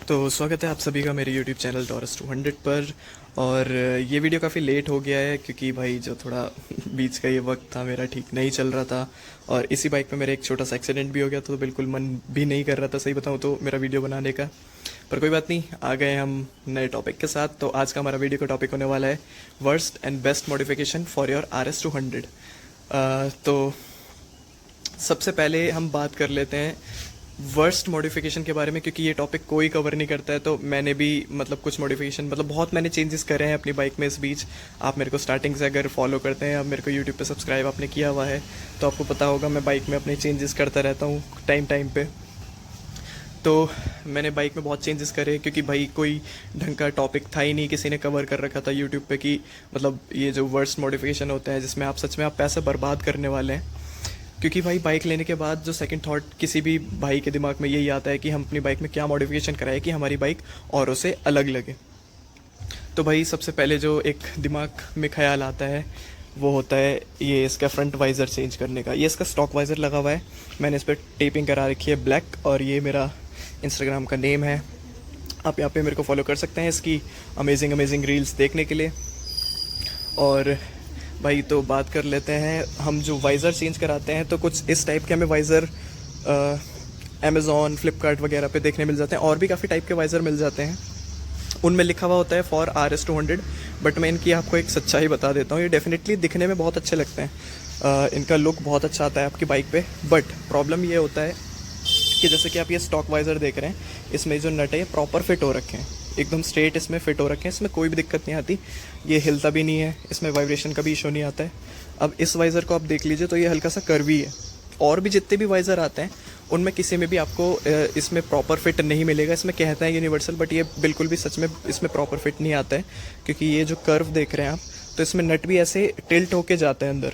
तो स्वागत है आप सभी का मेरे YouTube चैनल टॉरस 200 पर। और ये वीडियो काफ़ी लेट हो गया है क्योंकि भाई जो थोड़ा बीच का ये वक्त था मेरा ठीक नहीं चल रहा था, और इसी बाइक पे मेरा एक छोटा सा एक्सीडेंट भी हो गया, तो बिल्कुल मन भी नहीं कर रहा था सही बताऊँ तो मेरा वीडियो बनाने का। पर कोई बात नहीं, आ गए हम नए टॉपिक के साथ। तो आज का हमारा वीडियो का टॉपिक होने वाला है worst and best modification for your RS 200। तो सबसे पहले हम बात कर लेते हैं वर्स्ट मॉडिफिकेशन के बारे में, क्योंकि ये टॉपिक कोई कवर नहीं करता है। तो मैंने भी कुछ मॉडिफिकेशन बहुत मैंने चेंजेस करे हैं अपनी बाइक में इस बीच। आप मेरे को स्टार्टिंग से अगर फॉलो करते हैं, आप मेरे को यूट्यूब पे सब्सक्राइब आपने किया हुआ है तो आपको पता होगा मैं बाइक में अपने चेंजेस करता रहता हूँ टाइम पे। तो मैंने बाइक में बहुत चेंजेस करे क्योंकि भाई कोई ढंग का टॉपिक था ही नहीं, किसी ने कवर कर रखा था यूट्यूब पे कि ये जो वर्स्ट मॉडिफिकेशन होता है जिसमें आप सच में आप पैसे बर्बाद करने वाले हैं। क्योंकि भाई बाइक लेने के बाद जो सेकंड थॉट किसी भी भाई के दिमाग में यही आता है कि हम अपनी बाइक में क्या मॉडिफिकेशन कराएं कि हमारी बाइक औरों से अलग लगे। तो भाई सबसे पहले जो एक दिमाग में ख्याल आता है वो होता है ये इसका फ्रंट वाइज़र चेंज करने का। ये इसका स्टॉक वाइज़र लगा हुआ है, मैंने इस पर टेपिंग करा रखी है ब्लैक, और ये मेरा इंस्टाग्राम का नेम है। आप यहाँ पे मेरे को फॉलो कर सकते हैं इसकी अमेजिंग रील्स देखने के लिए। और भाई तो बात कर लेते हैं, हम जो वाइज़र चेंज कराते हैं तो कुछ इस टाइप के हमें वाइज़र अमेज़ॉन फ्लिपकार्ट वगैरह पे देखने मिल जाते हैं, और भी काफ़ी टाइप के वाइज़र मिल जाते हैं। उनमें लिखा हुआ होता है फॉर RS 200, बट मैं इनकी आपको एक सच्चाई बता देता हूँ। ये डेफिनेटली दिखने में बहुत अच्छे लगते हैं, इनका लुक बहुत अच्छा आता है आपकी बाइक पे। बट प्रॉब्लम ये होता है कि जैसे कि आप ये स्टॉक वाइज़र देख रहे हैं, इसमें जो नट है प्रॉपर फिट हो रखे हैं, एकदम स्ट्रेट इसमें फिट हो रखे हैं, इसमें कोई भी दिक्कत नहीं आती, ये हिलता भी नहीं है, इसमें वाइब्रेशन का भी इशू नहीं आता है। अब इस वाइज़र को आप देख लीजिए तो ये हल्का सा कर्वी है, और भी जितने भी वाइज़र आते हैं उनमें किसी में भी आपको इसमें प्रॉपर फिट नहीं मिलेगा। इसमें कहता है यूनिवर्सल, बट ये बिल्कुल भी सच में इसमें प्रॉपर फिट नहीं आता है, क्योंकि ये जो कर्व देख रहे हैं आप तो इसमें नट भी ऐसे टिल्ट होके जाते हैं अंदर।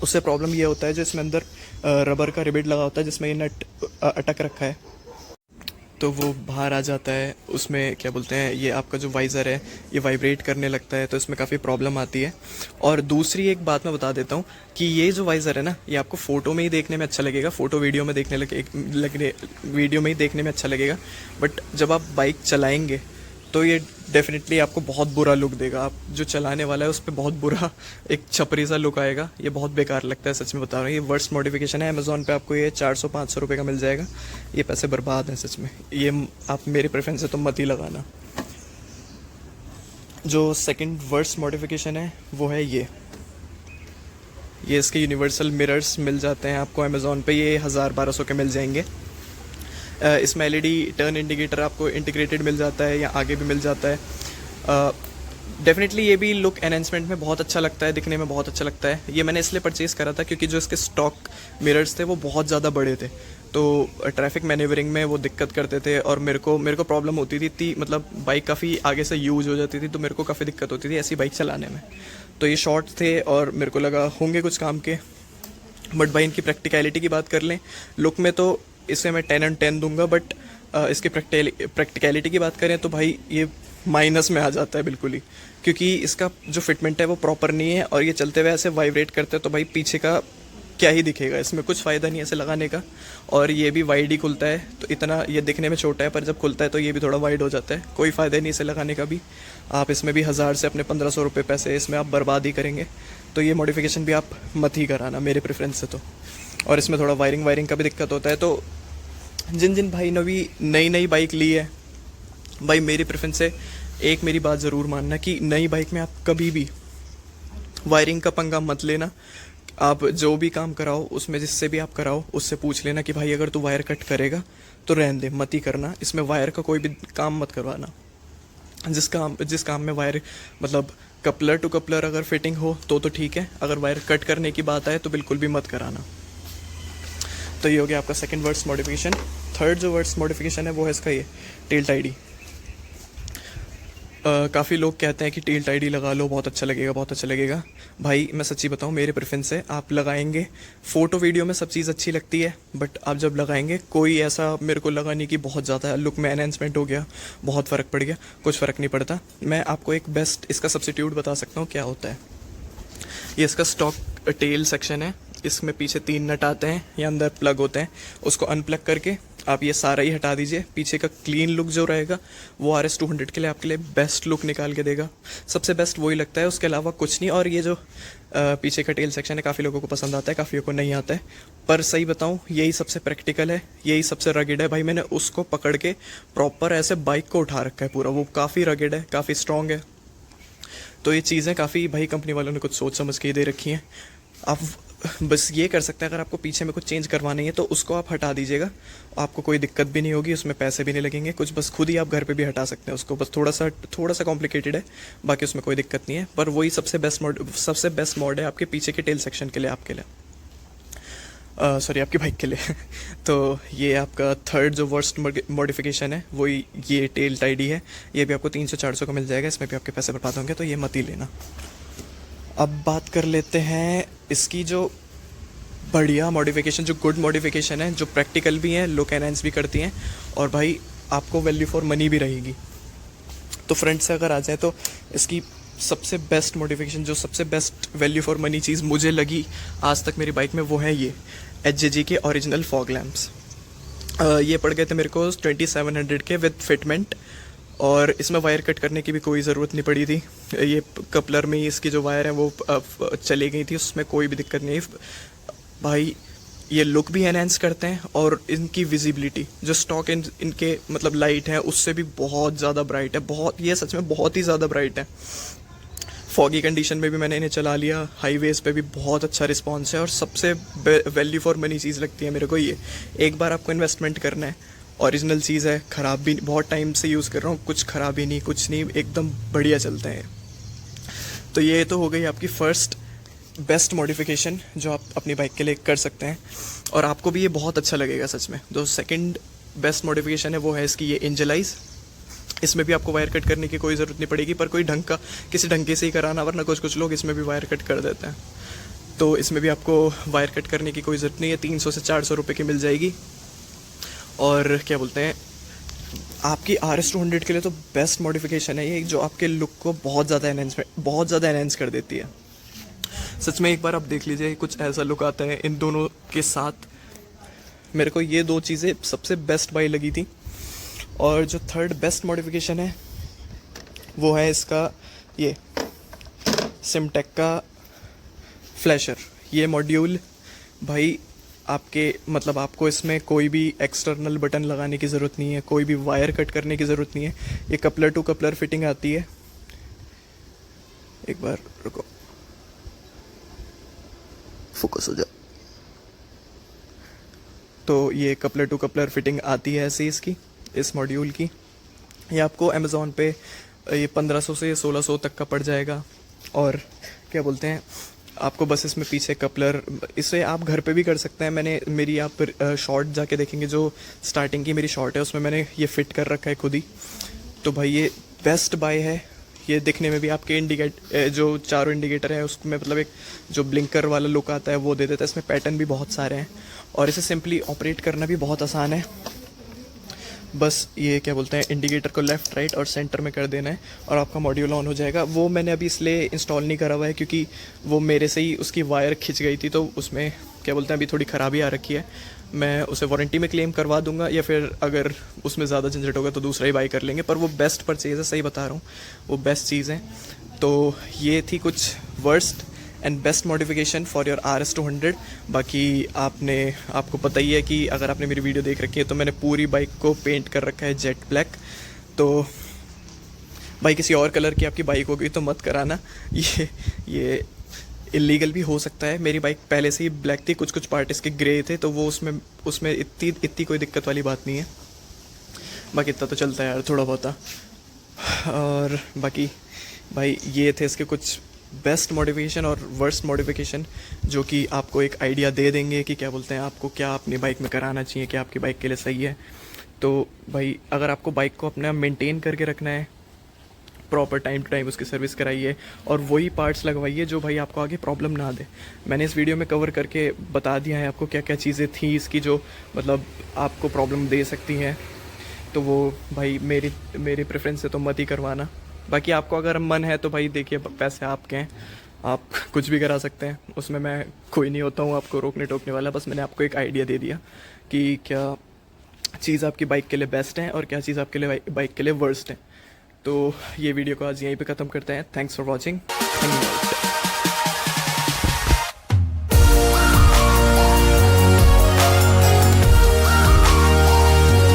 उससे प्रॉब्लम ये होता है जो इसमें अंदर रबर का रिबिट लगा होता है जिसमें ये नट अटक रखा है, तो वो बाहर आ जाता है। उसमें क्या बोलते हैं, ये आपका जो वाइज़र है ये वाइब्रेट करने लगता है, तो इसमें काफ़ी प्रॉब्लम आती है। और दूसरी एक बात मैं बता देता हूँ कि ये जो वाइज़र है ना, ये आपको फ़ोटो में ही देखने में अच्छा लगेगा, फ़ोटो वीडियो में वीडियो में ही देखने में अच्छा लगेगा, बट जब आप बाइक चलाएँगे तो ये डेफिनेटली आपको बहुत बुरा लुक देगा। आप जो चलाने वाला है उस पर बहुत बुरा एक छपरी सा लुक आएगा, ये बहुत बेकार लगता है, सच में बता रहा हूँ। ये वर्स्ट मॉडिफिकेशन है, अमेज़ॉन पे आपको ये 400-500 रुपये का मिल जाएगा। ये पैसे बर्बाद हैं सच में, ये आप मेरी प्रेफरेंस से तो मत ही लगाना। जो सेकंड वर्स्ट मॉडिफिकेशन है वो है ये इसके यूनिवर्सल मिरर्स मिल जाते हैं आपको अमेज़ॉन पे, ये 1000-1200 के मिल जाएंगे। इसमें LED टर्न इंडिकेटर आपको इंटीग्रेटेड मिल जाता है या आगे भी मिल जाता है। डेफिनेटली ये भी लुक एनहेंसमेंट में बहुत अच्छा लगता है, दिखने में बहुत अच्छा लगता है। ये मैंने इसलिए परचेज़ करा था क्योंकि जो इसके स्टॉक मिरर्स थे वो बहुत ज़्यादा बड़े थे, तो ट्रैफिक मैनेवरिंग में वो दिक्कत करते थे, और मेरे को प्रॉब्लम होती थी बाइक काफ़ी आगे से यूज हो जाती थी, तो मेरे को काफ़ी दिक्कत होती थी ऐसी बाइक चलाने में। तो ये शॉर्ट थे और मेरे को लगा होंगे कुछ काम के, बट भाई इनकी प्रैक्टिकलिटी की बात कर लें, लुक में तो इसे मैं 10 and 10 दूंगा, बट इसकी प्रैक्टिकलिटी की बात करें तो भाई ये माइनस में आ जाता है बिल्कुल ही, क्योंकि इसका जो फिटमेंट है वो प्रॉपर नहीं है, और ये चलते हुए ऐसे वाइब्रेट करते हैं तो भाई पीछे का क्या ही दिखेगा, इसमें कुछ फ़ायदा नहीं है ऐसे लगाने का। और ये भी वाइड ही खुलता है, तो इतना ये दिखने में छोटा है, पर जब खुलता है तो ये भी थोड़ा वाइड हो जाता है, कोई फ़ायदा नहीं इसे लगाने का भी। आप इसमें भी 1000 से अपने 1500 रुपये पैसे इसमें आप बर्बाद ही करेंगे, तो ये मॉडिफिकेशन भी आप मत ही कराना मेरे प्रेफरेंस से तो। और इसमें थोड़ा वायरिंग का भी दिक्कत होता है। तो जिन भाई ने नई बाइक ली है, भाई मेरी प्रेफरेंस से एक मेरी बात ज़रूर मानना कि नई बाइक में आप कभी भी वायरिंग का पंगा मत लेना। आप जो भी काम कराओ उसमें जिससे भी आप कराओ उससे पूछ लेना कि भाई अगर तू वायर कट करेगा तो रहने दे, मत ही करना, इसमें वायर का कोई भी काम मत करवाना। जिस काम में वायर कपलर टू कपलर अगर फिटिंग हो तो ठीक है, अगर वायर कट करने की बात आए तो बिल्कुल भी मत कराना। तो ये हो गया आपका सेकंड वर्स्ट मॉडिफिकेशन। थर्ड जो वर्स्ट मॉडिफिकेशन है वो है इसका ये टेल टाइडी। काफ़ी लोग कहते हैं कि टेल टाइडी लगा लो, बहुत अच्छा लगेगा। भाई मैं सच्ची बताऊँ, मेरे प्रेफरेंस से आप लगाएंगे, फ़ोटो वीडियो में सब चीज़ अच्छी लगती है, बट आप जब लगाएंगे कोई ऐसा मेरे को लगा नहीं कि बहुत ज़्यादा लुक में एनहेंसमेंट हो गया, बहुत फ़र्क पड़ गया, कुछ फ़र्क नहीं पड़ता। मैं आपको एक बेस्ट इसका सब्स्टिट्यूट बता सकता हूँ क्या होता है। ये इसका स्टॉक टेल सेक्शन है, इसमें पीछे 3 नट आते हैं या अंदर प्लग होते हैं, उसको अनप्लग करके आप ये सारा ही हटा दीजिए। पीछे का क्लीन लुक जो रहेगा वो RS200 के लिए आपके लिए बेस्ट लुक निकाल के देगा, सबसे बेस्ट वही लगता है, उसके अलावा कुछ नहीं। और ये जो पीछे का टेल सेक्शन है काफ़ी लोगों को पसंद आता है, काफ़ियों को नहीं आता है, पर सही बताऊँ यही सबसे प्रैक्टिकल है, यही सबसे रगेड है भाई। मैंने उसको पकड़ के प्रॉपर ऐसे बाइक को उठा रखा है पूरा, वो काफ़ी रगेड है, काफ़ी स्ट्रॉन्ग है। तो ये चीज़ें काफ़ी भाई कंपनी वालों ने कुछ सोच समझ के ही दे रखी हैं। आप बस ये कर सकते हैं, अगर आपको पीछे में कुछ चेंज करवाना है तो उसको आप हटा दीजिएगा, आपको कोई दिक्कत भी नहीं होगी, उसमें पैसे भी नहीं लगेंगे कुछ, बस खुद ही आप घर पे भी हटा सकते हैं उसको, बस थोड़ा सा कॉम्प्लिकेटेड है, बाकी उसमें कोई दिक्कत नहीं है। पर वही सबसे बेस्ट मॉड है आपके पीछे के टेल सेक्शन के लिए, आपके लिए, सॉरी आपकी बाइक के लिए। तो ये आपका थर्ड जो वर्स्ट मॉडिफिकेशन है वही ये टेल टाइडी है। ये भी आपको 300-400 का मिल जाएगा, इसमें भी आपके पैसे बर्बाद होंगे, तो ये मत ही लेना। अब बात कर लेते हैं इसकी जो बढ़िया मॉडिफिकेशन, जो गुड मॉडिफिकेशन है, जो प्रैक्टिकल भी हैं, लुक एनहांस भी करती हैं, और भाई आपको वैल्यू फॉर मनी भी रहेगी। तो फ्रंट से अगर आ जाए तो इसकी सबसे बेस्ट मॉडिफिकेशन, जो सबसे बेस्ट वैल्यू फॉर मनी चीज़ मुझे लगी आज तक मेरी बाइक में, वो है ये HJG के ओरिजिनल फॉग लैम्प्स। ये पड़ गए थे मेरे को 2700 के विद फिटमेंट, और इसमें वायर कट करने की भी कोई ज़रूरत नहीं पड़ी थी। ये कपलर में ही इसकी जो वायर है वो चली गई थी, उसमें कोई भी दिक्कत नहीं। भाई ये लुक भी एनहांस करते हैं, और इनकी विजिबिलिटी जो स्टॉक इनके मतलब लाइट है उससे भी बहुत ज़्यादा ब्राइट है, बहुत, ये सच में बहुत ही ज़्यादा ब्राइट है। फॉगी कंडीशन में भी मैंने इन्हें चला लिया, हाईवेज़ पे भी बहुत अच्छा रिस्पॉन्स है, और सबसे वैल्यू फॉर मनी चीज़ लगती है मेरे को ये। एक बार आपको इन्वेस्टमेंट करना है, ओरिजिनल चीज़ है, ख़राब भी, बहुत टाइम से यूज़ कर रहा हूँ, कुछ ख़राब ही नहीं, कुछ नहीं, एकदम बढ़िया चलते हैं। तो ये तो हो गई आपकी फ़र्स्ट बेस्ट मॉडिफिकेशन जो आप अपनी बाइक के लिए कर सकते हैं, और आपको भी ये बहुत अच्छा लगेगा सच में। जो सेकंड बेस्ट मॉडिफिकेशन है वो है इसकी ये एंजलाइज। इसमें भी आपको वायर कट करने की कोई ज़रूरत नहीं पड़ेगी, पर कोई ढंग का, किसी ढंग से ही कराना, वरना कुछ लोग इसमें भी वायर कट कर देते हैं। तो इसमें भी आपको वायर कट करने की कोई ज़रूरत नहीं है, 300 से 400 रुपये की मिल जाएगी। और क्या बोलते हैं, आपकी RS200 के लिए तो बेस्ट मॉडिफिकेशन है ये, जो आपके लुक को बहुत ज़्यादा एनहांस कर देती है। सच में एक बार आप देख लीजिए, कुछ ऐसा लुक आता है इन दोनों के साथ। मेरे को ये दो चीज़ें सबसे बेस्ट बाई लगी थी। और जो थर्ड बेस्ट मॉडिफिकेशन है वो है इसका ये सिमटेक का फ्लैशर। ये मॉड्यूल भाई आपके मतलब आपको इसमें कोई भी एक्सटर्नल बटन लगाने की ज़रूरत नहीं है, कोई भी वायर कट करने की ज़रूरत नहीं है। ये कपलर टू कपलर फिटिंग आती है। एक बार रुको, फोकस हो जा। तो ये कपलर टू कपलर फिटिंग आती है ऐसे इसकी, इस मॉड्यूल की। ये आपको अमेज़ॉन पे ये 1500 से 1600 तक का पड़ जाएगा। और क्या बोलते हैं, आपको बस इसमें पीछे कपलर, इसे आप घर पे भी कर सकते हैं। मैंने मेरी आप शॉर्ट जाके देखेंगे, जो स्टार्टिंग की मेरी शॉर्ट है उसमें मैंने ये फ़िट कर रखा है खुद ही। तो भाई ये बेस्ट बाय है। ये दिखने में भी आपके जो चारों इंडिकेटर है उसमें मतलब एक जो ब्लिंकर वाला लुक आता है वो दे देता है। इसमें पैटर्न भी बहुत सारे हैं, और इसे सिंपली ऑपरेट करना भी बहुत आसान है। बस ये क्या बोलते हैं, इंडिकेटर को लेफ़्ट राइट और सेंटर में कर देना है और आपका मॉड्यूल ऑन हो जाएगा। वो मैंने अभी इसलिए इंस्टॉल नहीं करा हुआ है क्योंकि वो मेरे से ही उसकी वायर खिंच गई थी, तो उसमें क्या बोलते हैं अभी थोड़ी ख़राबी आ रखी है। मैं उसे वारंटी में क्लेम करवा दूंगा, या फिर अगर उसमें ज़्यादा झंझट होगा तो दूसरा ही बाई कर लेंगे। पर वो बेस्ट परचेज़ है, सही बता रहा हूँ, वो बेस्ट चीज़ है। तो ये थी कुछ worst and best modification for your RS200। बाकी आपको पता ही है कि अगर आपने मेरी वीडियो देख रखी है तो मैंने पूरी बाइक को पेंट कर रखा है जेट ब्लैक। तो भाई किसी और कलर की आपकी बाइक होगी तो मत कराना, ये इलीगल भी हो सकता है। मेरी बाइक पहले से ही ब्लैक थी, कुछ पार्ट इसके ग्रे थे, तो वो उसमें इतनी कोई दिक्कत वाली बात नहीं है। बाकी इतना तो चलता है यार थोड़ा बहुत। और बाकी भाई ये थे इसके कुछ बेस्ट मॉडिफिकेशन और वर्स्ट मॉडिफिकेशन, जो कि आपको एक आइडिया दे देंगे कि क्या बोलते हैं आपको क्या अपनी बाइक में कराना चाहिए, क्या आपकी बाइक के लिए सही है। तो भाई अगर आपको बाइक को अपना मेंटेन करके रखना है, प्रॉपर टाइम टू टाइम उसकी सर्विस कराइए और वही पार्ट्स लगवाइए जो भाई आपको आगे प्रॉब्लम ना दे। मैंने इस वीडियो में कवर करके बता दिया है आपको क्या क्या चीज़ें थी इसकी जो मतलब आपको प्रॉब्लम दे सकती हैं। तो वो भाई मेरी प्रेफरेंस से तो मत ही करवाना। बाकी आपको अगर मन है तो भाई देखिए, पैसे आपके हैं, आप कुछ भी करा सकते हैं, उसमें मैं कोई नहीं होता हूँ आपको रोकने टोकने वाला। बस मैंने आपको एक आइडिया दे दिया कि क्या चीज़ आपकी बाइक के लिए बेस्ट है और क्या चीज़ आपके लिए बाइक के लिए वर्स्ट है। तो ये वीडियो को आज यहीं पे ख़त्म करते हैं। Thanks for watching.